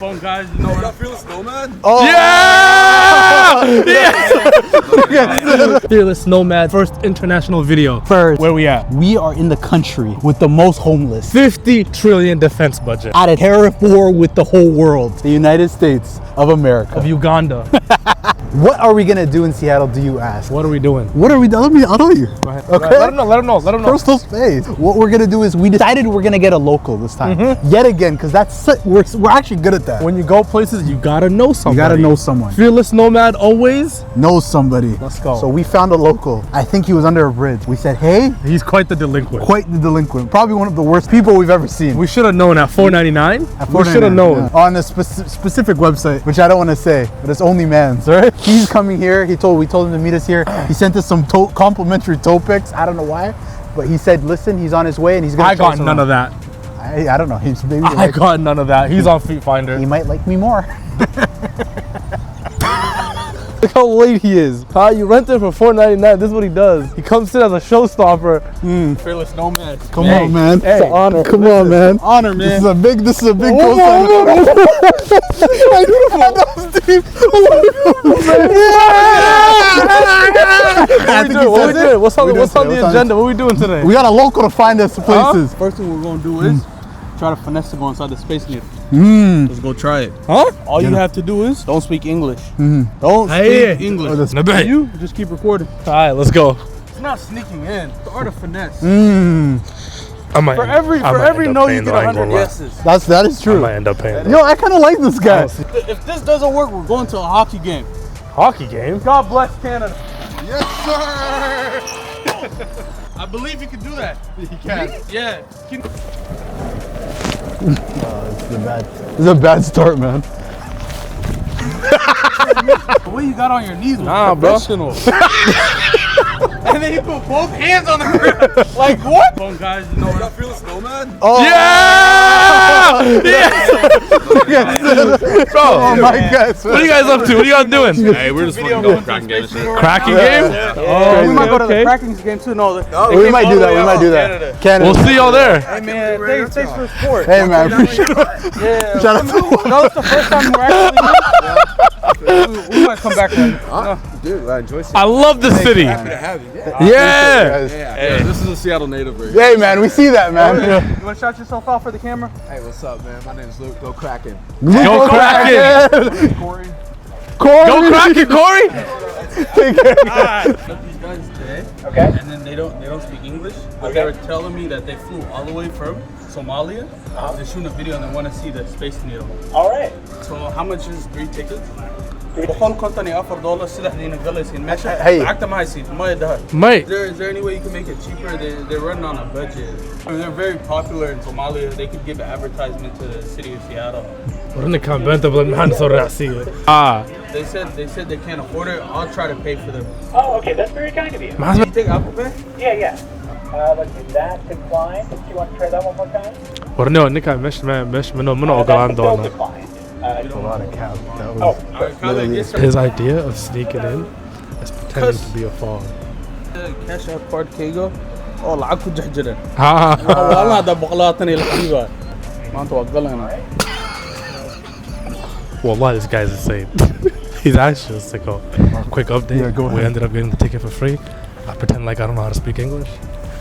Phone guys, you know what? Fearless Nomad? Oh! Yeah! Yeah! Fearless Nomad, first international video. First, where we at? We are in the country with the most homeless. 50 trillion defense budget. At a tariff war with the whole world. The United States of America. Of Uganda. What are we gonna do in Seattle, do you ask? What are we doing? What are we doing? I'll tell you. Go ahead. Okay. Let them know. Personal space. What we're gonna do is we decided we're gonna get a local this time. Yet again, because we're actually good at that. When you go places, you gotta know somebody. You gotta know someone. Fearless Nomad always knows somebody. Let's go. So we found a local. I think he was under a bridge. We said, hey. He's quite the delinquent. Quite the delinquent. Probably one of the worst people we've ever seen. We should have known at $4.99. We should have known. Yeah. On a specific website, which I don't want to say, but it's only man's, right? He's coming here. We told him to meet us here. He sent us some complimentary toe pics. I don't know why, but he said, listen, he's on his way and he's gonna. I got none of that. I don't know. He's maybe. I got none of that. He's on Feet Finder. He might like me more. Look how late he is. You rent it for $4.99. This is what he does. He comes in as a showstopper. Fearless Nomad. Come on, man. Hey, it's an honor. Come on, man. Honor, man. This is a big cosign. What we doing? What's on the agenda? What are we doing today? We got a local to find us places. First thing we're gonna do is try to finesse to go inside the Space Needle. Let's go try it. All you have to do is don't speak English. Don't speak English. You just keep recording. All right, let's go. It's not sneaking in. It's the art of finesse. For every no, you get 100 yeses. That is true. I might end up paying. Yo, I kind of like this guy. If this doesn't work, we're going to a hockey game. Hockey game? God bless Canada. Yes, sir. I believe you can do that. You can. Yeah. This is a bad start, man. The way you got on your knees was professional. And then you put both hands on the ground. Like what? Phone guys, you know what? Fearless Nomad? Oh. Yeah! Bro, oh my God. What are you guys up to? What are you guys doing? Hey, we're just fucking going cracking game. Cracking game? Oh, we might go to the cracking game too. No, we might do that. We might do that. Canada. We'll see y'all there. Hey man, thanks for the support. Hey man, appreciate it. Yeah. Shout out to No, it's the first time we're actually we might come back then. Dude, I enjoy I love the city. Happy to have you. Yeah. Hey, this is a Seattle native right Hey man, we see that, man. You want to shout yourself out for the camera? Hey, what's up, man? My name's Luke. Go Kraken. Go Kraken. Corey. Go Kraken, Corey. Take care. Met these guys today. Okay. And then they don't speak English, but they were telling me that they flew all the way from Somalia. They're shooting a video and they want to see the Space Needle. All right. So how much is 3 tickets? بقول كنتني $4 سلاح دينا جلسين ماشي عكت ما يصير ما يدهر. Mate. Is there any way you can make it cheaper? They're running on a budget. I mean, they're very popular in Somalia. They could give an advertisement to the city of Seattle. They said they can't afford it. I'll try to pay for them. Oh, okay. That's very kind of you. Do you take Apple Pay? Yeah. Let's see. That declined. Do you want to try that one more time? Still declined. A lot of cows. His idea of sneaking in is pretending to be a fog. Cash out card Kego. Oh, العكو جحجرة. والله ده بقلاطني الحبيبة. ما أنت وقلنا. Wallah, this guy's insane. He's actually just like a quick update. Yeah, go ahead. We ended up getting the ticket for free. I pretend like I don't know how to speak English,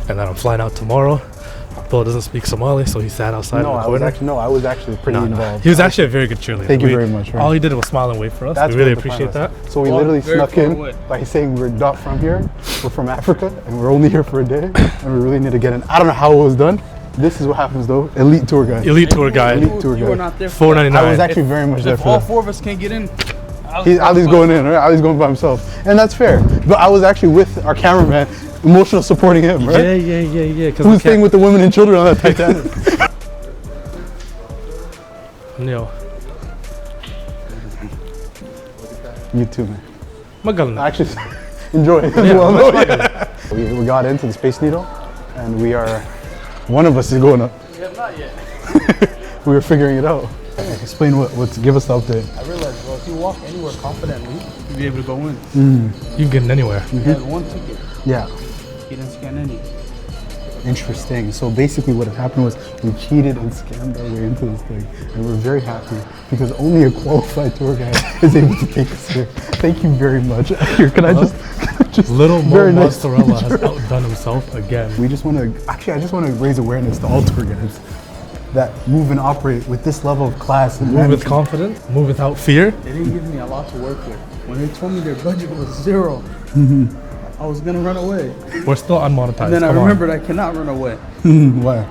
and then I'm flying out tomorrow. Bill doesn't speak Somali, so he sat outside in the corner. I was actually pretty involved. He was actually a very good cheerleader. Thank you very much. All he did was smile and wait for us. That's we really appreciate that. So we literally snuck in by saying we're not from here, we're from Africa, and we're only here for a day, and we really need to get in. I don't know how it was done. This is what happens though. Elite tour guide. Elite tour guide. Elite tour You were guide. not there. $4.99. I was actually very much there If for all that. 4 of us can't get in, Ali's going in, right? Ali's going by himself, and that's fair. But I was actually with our cameraman, emotional supporting him, right? Yeah. Who's staying with the women and children on that Titanic? Neil. You too, man. Magalna. Actually, enjoy it as well. We got into the Space Needle, and we are. One of us is going up. we have not yet. We were figuring it out. Explain give us the update. I realized, bro, if you walk anywhere confidently, you'll be able to go in. You can get in anywhere. He had 1 ticket. Yeah. He didn't scan any. Interesting. So basically what had happened was we cheated and scammed our way into this thing. And we're very happy because only a qualified tour guide is able to take us here. Thank you very much. Here, can I just Little Mo very nice to Mozzarella meet has you. outdone himself again. We just want to, actually I just want to raise awareness to all tour guides that move and operate with this level of class and Move with management. confidence, move without fear. They didn't give me a lot to work with. When they told me their budget was 0, I was gonna run away. We're still unmonetized. And then I Come on. remembered I cannot run away. Why?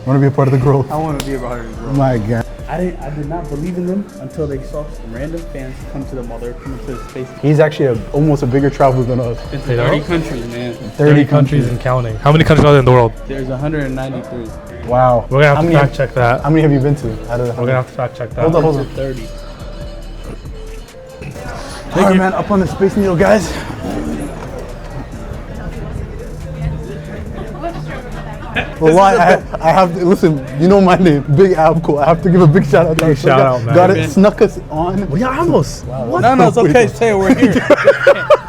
Want to be a part of the growth? I want to be a part of the group. My God. I did not believe in them until they saw some random fans come to them while they're coming to the space. He's actually almost a bigger traveler than us. It's You know? 30 countries, man. 30 countries and counting. How many countries are there in the world? There's 193. Wow. We're gonna have How to many- fact check that. How many have you been to? Out of the We're gonna have to fact check that. Hold on. 30. All right, man, up on the Space Needle, guys. Well, why? I have to, listen, you know my name, Big Abco. I have to give a big shout out to Big our shout out, man. Got it, snuck us on. Yeah, almost. No, it's okay. Say it. We're here.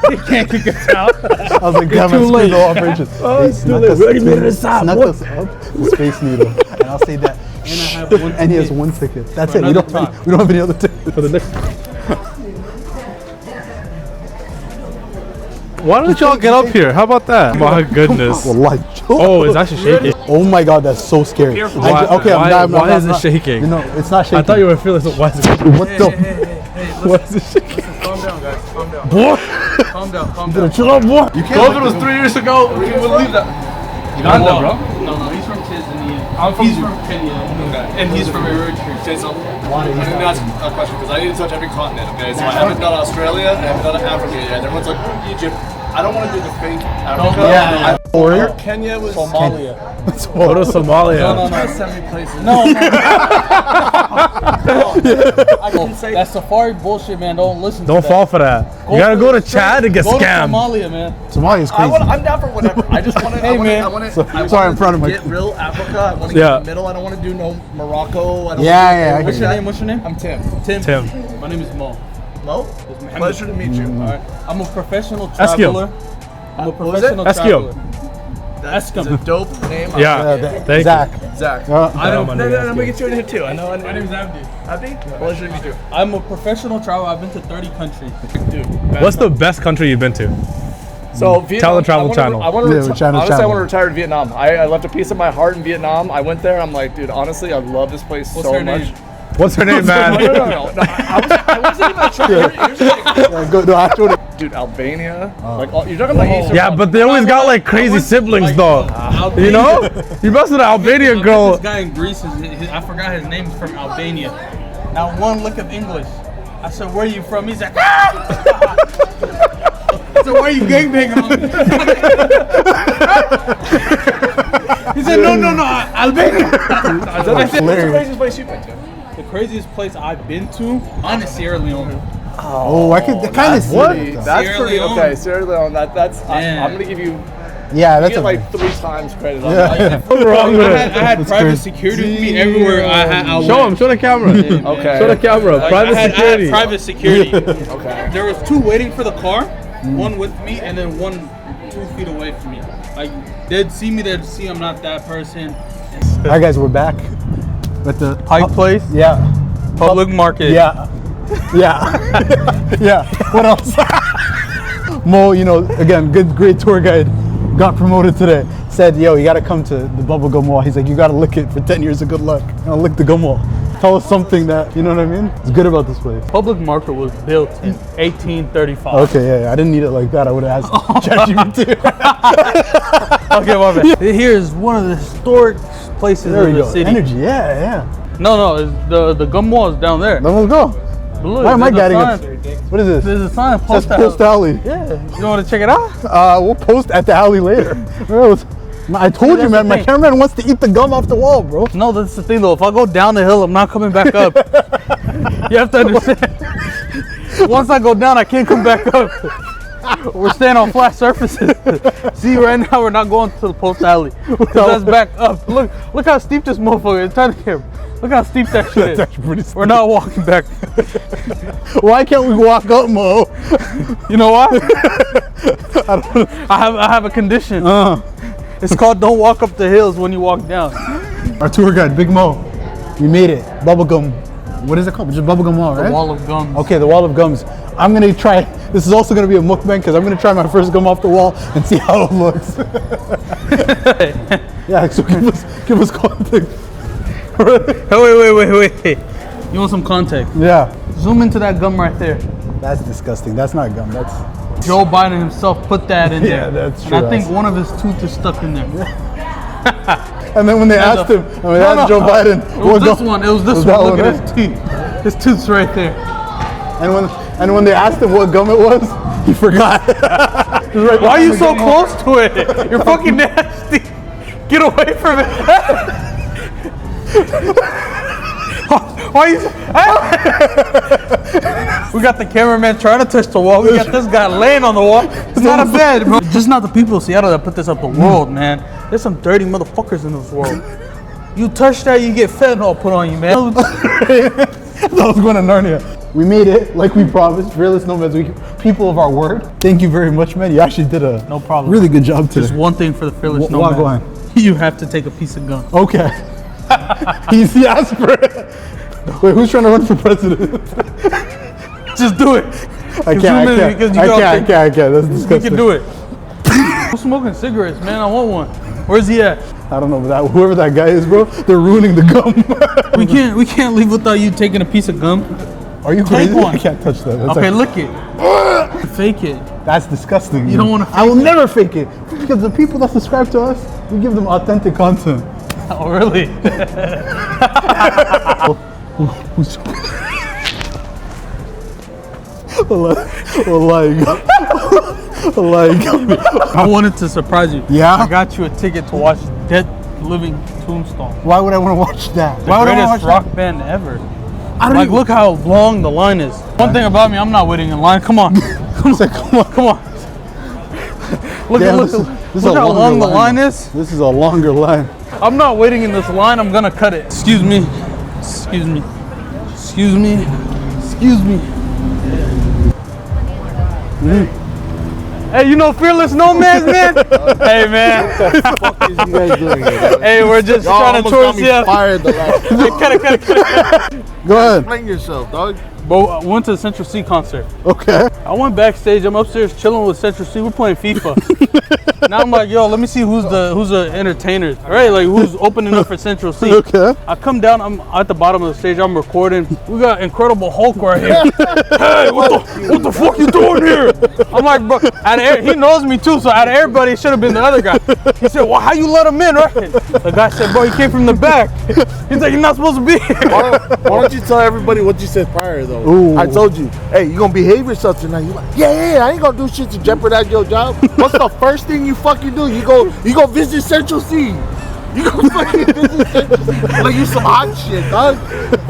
You can't kick us out. I was like, damn, I screwed the whole operation. Hey, snuck us up the Space Needle. And I'll say that. And I have one And he has ticket. one ticket. That's For it. We another don't, time. we don't have any other tickets. For the next. Why don't y'all get up here? How about that? My goodness. Wallahi. Oh, it's actually shaking. Oh my God, that's so scary. Why- Okay, why is it shaking? You know, it's not shaking. I thought you were feeling so. Why is it shaking? What the? Why is it shaking? Calm down, guys. Calm down. Boy, Calm down. Calm down. Chill out, boy. COVID was 3 years ago. We can believe that. Uganda, bro? No, he's from Tanzania. He's from Kenya. And he's from Eritrea. Okay, so I'm gonna ask a question because I need to touch every continent. Okay, so I haven't done Australia, I haven't done Africa yet. Everyone's like Egypt. I don't want to do the fake Africa. Yeah. I heard Kenya was Somalia. Go to Somalia. No. send me places. No. I can say that's safari bullshit, man. Don't listen to Don't that. fall for that. You gotta go to Chad and get Go scammed. to Somalia, man. Somalia is crazy. I'm down for whatever. I just want to. Hey, man. I want to. Sorry, I'm proud of my- Get real Africa. I want to Yeah. get in the middle. I don't want to do no Morocco. I don't Yeah. What's your name? What's your name? I'm Tim. Tim. My name is Mo. Mo? Pleasure to meet you. All right. I'm a professional Eskimo. traveler. I'm a was it? professional Eskimo. traveler. That's Eskimo. a dope name. Yeah. Thank Zach. Zach. I don't. My No, name no, is I'm gonna get you in here too. I know. My name is Abdi. Abdi? Pleasure to meet you. I'm a professional traveler. I've been to 30 countries. Dude. What's the best country you've been to? So Vietnam, Tell the travel channel. I want Yeah, to we're trying to honestly, I travel. want to retire in Vietnam. I left a piece of my heart in Vietnam. I went there. I'm like, dude, honestly, I love this place What's so her much. name? What's her name, man? No. I wasn't even trying. Here's the thing. Go, no, I told it. Dude, Albania. Like, you're talking about Eastern. Yeah, but they always got like crazy siblings though. You know? You messed with an Albanian girl. This guy in Greece, I forgot his name, is from Albania. Now one look of English. I said, where are you from? He's like, ah! I said, why are you gangbanging on me? He said, no, Albania. I said, What's the craziest place you've been to? the craziest place I've been to, on Sierra Leone. Oh, I could kind of see what? that. That's Sierra pretty Leone. okay. Sierra Leone. That's. Yeah. I'm gonna give you. Yeah, You that's get a. like 3 times credit on Yeah. that. What's wrong with I it? had That's private crazy. security with me everywhere. I Show him. Show the camera. Okay. Show the camera. Private I had security. private security. Okay. There was 2 waiting for the car, one with me and then one 2 feet away from me. Like they'd see me, they'd see I'm not that person. All right, guys, we're back at the Pike Place, Yeah, public market. yeah, yeah, yeah. What else? Mo, you know, again, great tour guide. Got promoted today. Said, yo, you gotta come to the bubblegum wall. He's like, you gotta lick it for 10 years of good luck. I'll lick the gum wall. Tell us something that, you know what I mean? It's good about this place. Public market was built in 1835. Okay, yeah, I didn't need it like that. I would have asked ChatGPT. Okay, my bad. Here is one of the historic places There in we the go. city. Energy, yeah. No, it's the gum wall is down there. Then we'll go. But look, Why am I there's a getting sign. it? What is this? There's a sign. That's Post Post Alley. Yeah, you want to check it out? We'll post at the alley later. Bro, I told you, that's man, the my thing. cameraman wants to eat the gum off the wall, bro. No, that's the thing though. If I go down the hill, I'm not coming back up. You have to understand. Once I go down, I can't come back up. We're staying on flat surfaces. See, right now we're not going to the Post Alley. 'Cause that's back up. Look how steep this motherfucker is. Turn here. Look how steep that shit is. That's actually pretty We're not walking back. Why can't we walk up, Mo? You know why? I have a condition. It's called Don't Walk Up the Hills When You Walk Down. Our tour guide, Big Mo. We made it. Bubblegum. What is it called? Just bubblegum wall, right? The Wall of Gums. Okay, the wall of gums. I'm gonna try. This is also gonna be a mukbang because I'm gonna try my first gum off the wall and see how it looks. Yeah, so give us context. Wait. You want some context? Yeah. Zoom into that gum right there. That's disgusting. That's not gum. That's. Joe Biden himself put that in Yeah, there. that's And I true. think one of his tooth is stuck in there. And then when they asked him, when they asked Joe Biden, It was this one. It was this that one. Look one, at his teeth. His tooth's right there. and when they asked him what gum it was, he forgot. Why are you so close to it? You're fucking nasty. Get away from it. Why are you? We got the cameraman trying to touch the wall. We got this guy laying on the wall. It's not a bed, bro. Just not the people of Seattle that put this up the world, man. There's some dirty motherfuckers in this world. You touch that, you get fentanyl put on you, man. I was going to Narnia. We made it, like we promised. Fearless Nomads, people of our word. Thank you very much, man. You actually did a No problem. really good job today. Just one thing for the Fearless Walk Nomad. line. You have to take a piece of gum. Okay. He asked for it. Wait, who's trying to run for president? Just do it. I can't. That's We disgusting. can do it. I'm smoking cigarettes, man. I want one. Where's he at? I don't know, but whoever that guy is, bro, they're ruining the gum. We can't leave without you taking a piece of gum. Are you Take crazy? one. I can't touch that. That's Okay, like- look it. Fake it. That's disgusting. You don't wanna I will never fake it because the people that subscribe to us, we give them authentic content. Oh, really? I wanted to surprise you. Yeah? I got you a ticket to watch Dead Living Tombstone. Why would I want to watch that? The Why would I greatest want to watch rock band ever. I don't Like, even- look how long the line is. One thing about me, I'm not waiting in line. Come on. that? Come on. Look Damn, look this is look a how longer long the line. line is. This is a longer line. I'm not waiting in this line. I'm gonna cut it. Excuse me. Excuse me. Excuse me. Excuse me. Hey, you know Fearless Nomads, man? Hey, man. What the fuck is you guys doing here? Hey, we're just trying to tour Seattle. Fired the last. Hey, cut it. Go ahead. Explain yourself, dog. Bro, I went to the Central C concert. Okay. I went backstage. I'm upstairs chilling with Central C. We're playing FIFA. Now I'm like, yo, let me see who's the entertainer, right? Like who's opening up for Central C. Okay. I come down. I'm at the bottom of the stage. I'm recording. We got Incredible Hulk right here. Hey, what the fuck you doing here? I'm like, bro. He knows me too. So out of everybody, it should have been the other guy. He said, well, how you let him in, right? The guy said, bro, he came from the back. He's like, you're not supposed to be here. Why don't you tell everybody what you said prior, though? Ooh. I told you, hey, you gonna behave yourself tonight. You're like, yeah, I ain't gonna do shit to jeopardize your job. What's the first thing you fucking do? You go visit Central C. You go fucking visit Central C. Like you some hot shit, dog.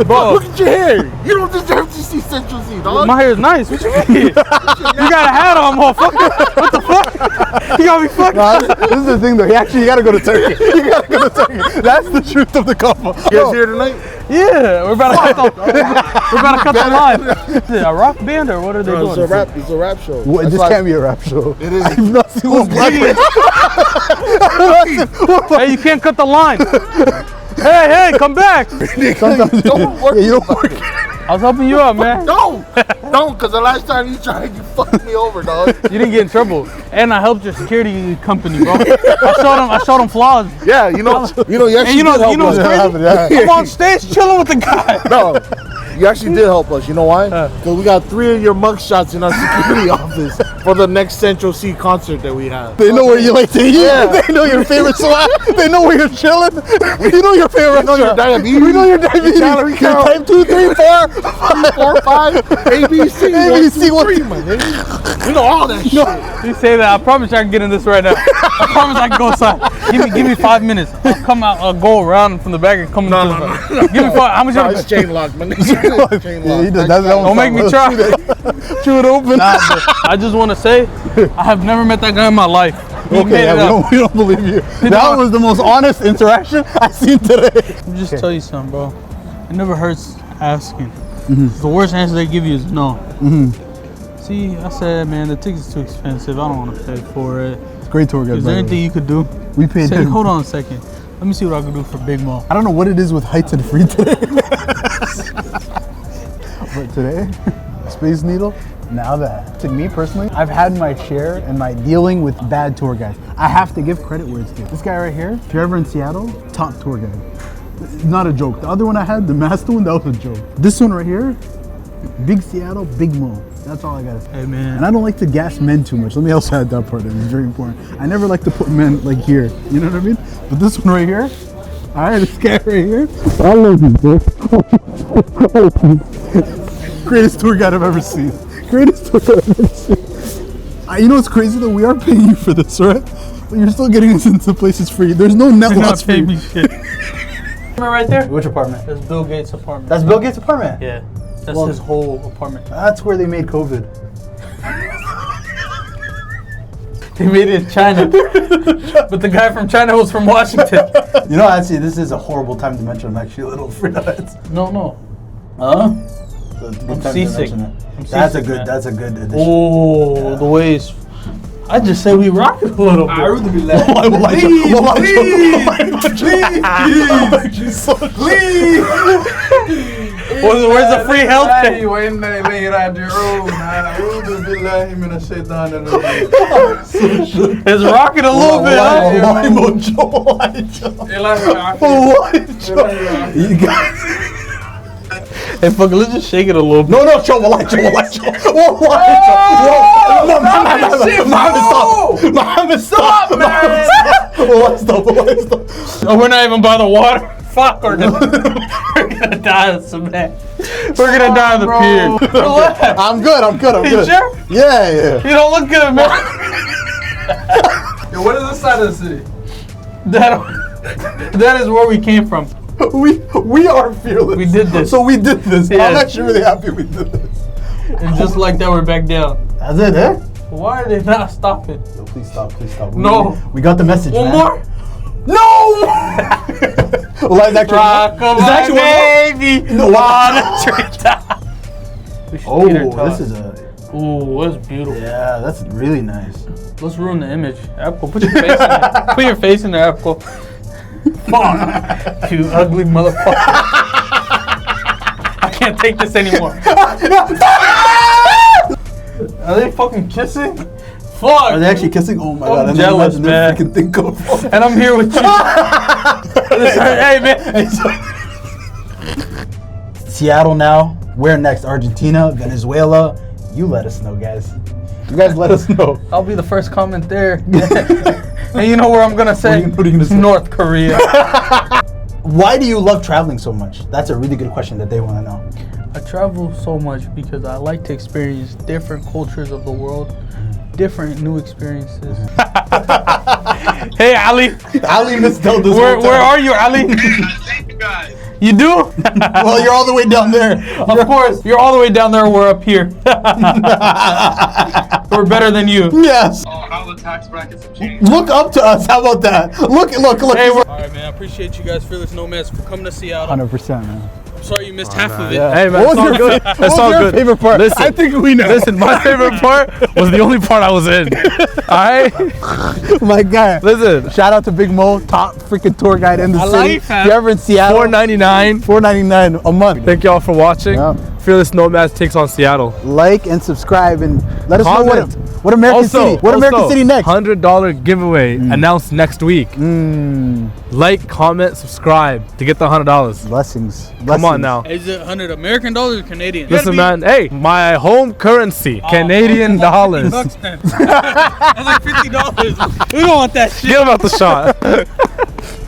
Bro, look at your hair. You don't deserve to see Central C, dog. My hair is nice. What you mean? You got a hat on, motherfucker. What the fuck? You got me fucked. No, this is the thing though. You gotta go to Turkey. You gotta go to Turkey. That's the truth of the couple. You guys here tonight? Yeah, we're about to cut the line. Is it a rock band or what are they It's doing? a rap show. What, That's this why- can't be a rap show. It is. I've not seen one black man. Hey, you can't cut the line. Hey, come back. Sometimes Don't work. you don't work. I was helping you out, man. Don't, because the last time you tried, you fucked me over, dog. You didn't get in trouble. And I helped your security company, bro. I showed him flaws. Yeah, you actually And you know did help what's us. crazy? Yeah. I'm on stage chilling with the guy. No, you actually did help us. You know why? Because we got 3 of your mugshots in our security office for the next Central C concert that we have. They know where you like to eat. Yeah. They know your favorite spot. They know where you're chilling. You know your favorite know your restaurant. diabetes. We know your diabetes. calorie Your count. type 2, 3, 4. 4, 5, ABC, ABC, 1, 2, 3, my nigga. We know all that shit. You say that, I promise you I can get in this right now. I promise I can go inside. Give me 5 minutes. I'll come out, I'll go around from the back and come into the Give me 5. How much No, you it's chain locked, man. Chain Yeah, he locked. does. Don't make me try. Chew it open. Nah, but I just want to say, I have never met that guy in my life. He made Okay, it yeah, up. we don't believe you. That was the most honest interaction I've seen today. Let me just tell you something, bro. It never hurts asking. The worst answer they give you is no. See, I said, man, the ticket's too expensive. I don't want to pay for it. Great tour guide. Is there anything you could do? We paid Say, him. hold on a second. Let me see what I can do for Big Mo. I don't know what it is with heights and free today. But today, Space Needle, now that. To me personally, I've had my share and my dealing with bad tour guides. I have to give credit where it's due. This guy right here, if you're ever in Seattle, top tour guide. Not a joke. The other one I had, the master one, that was a joke. This one right here, Big Seattle, Big Mo. That's all I gotta say. Hey, man. And I don't like to gas men too much. Let me also add that part in. It's very important. I never like to put men like here. You know what I mean? But this one right here, all right, this guy right here, I love you, bro. Greatest tour guide I've ever seen. Greatest tour guide I've ever seen. You know what's crazy though? We are paying you for this, right? But you're still getting us into places free. There's no net You're loss not paying free. me shit. Right there? Which apartment? That's Bill Gates' apartment. That's Bill Gates' apartment? Yeah. That's Well, his whole apartment. That's where they made COVID. They made it in China. But the guy from China was from Washington. You know, actually, this is a horrible time to mention I'm actually a little afraid of it. No. Huh? I'm seasick. That's a good addition. Oh, the ways. I just say we rock it a little bit. Where's the free health care? It's rocking a little bit, huh? You guys. Hey, fuck, let's just shake it a little bit. No, show Muhammad, stop, man. Stop. Oh, we're not even by the water. Fuck, we're gonna die of cement. We're gonna die of the pier. Relax. I'm good. You sure? Yeah. You don't look good, man. Yo, what is this side of the city? That is where we came from. We are fearless. We did this. So we did this. Yeah. I'm actually really happy we did this. And just like that, we're back down. That's it, eh? Why are they not stopping? Yo, please stop. No. We got the message, One man. more? No! Well, that's actually Rock is that actually one baby. more? Oh, this is a... Ooh, that's beautiful. Yeah, that's really nice. Let's ruin the image. Apple, put your face in there. Put your face in there, Apple. Fuck. You ugly motherfucker. I can't take this anymore. Are they fucking kissing? Fuck. Are they actually kissing? Oh my god, I'm jealous, man. Freaking thing go for. And I'm here with you. Hey, man. Seattle now. Where next? Argentina, Venezuela. You let us know, guys. You guys let us know. I'll be the first comment there. And you know where I'm gonna say? What are you gonna say? North Korea. Why do you love traveling so much? That's a really good question that they want to know. I travel so much because I like to experience different cultures of the world, different new experiences. Hey, Ali. Ali misspelled this. Where are you, Ali? You do? Well, you're all the way down there. Of course, you're all the way down there. We're up here. We're better than you. Yes. Oh, how the tax brackets have changed. Look up to us. How about that? Look. Hey, all right, man. I appreciate you guys, Fearless Nomads, for coming to Seattle. 100%, man. I'm sorry you missed half of it. Hey man, What it's was all your good. fa- It's what all was your good. favorite part? Listen, I think we know. Listen, my favorite part was the only part I was in. Alright? My guy. Listen. Shout out to Big Mo, top freaking tour guide in the I city. like If that. you're ever in Seattle, $4.99. $4.99 a month. Thank y'all for watching. Yeah. Fearless Nomads takes on Seattle. Like and subscribe and let us Comment. know what American City. What American City next? $100 giveaway announced next week. Like, comment, subscribe to get the $100. Blessings. Come on now. Is it 100 American dollars or Canadian? Listen, man. Hey, my home currency, Canadian dollars. That's like $50. We don't want that shit. Give them out the shot.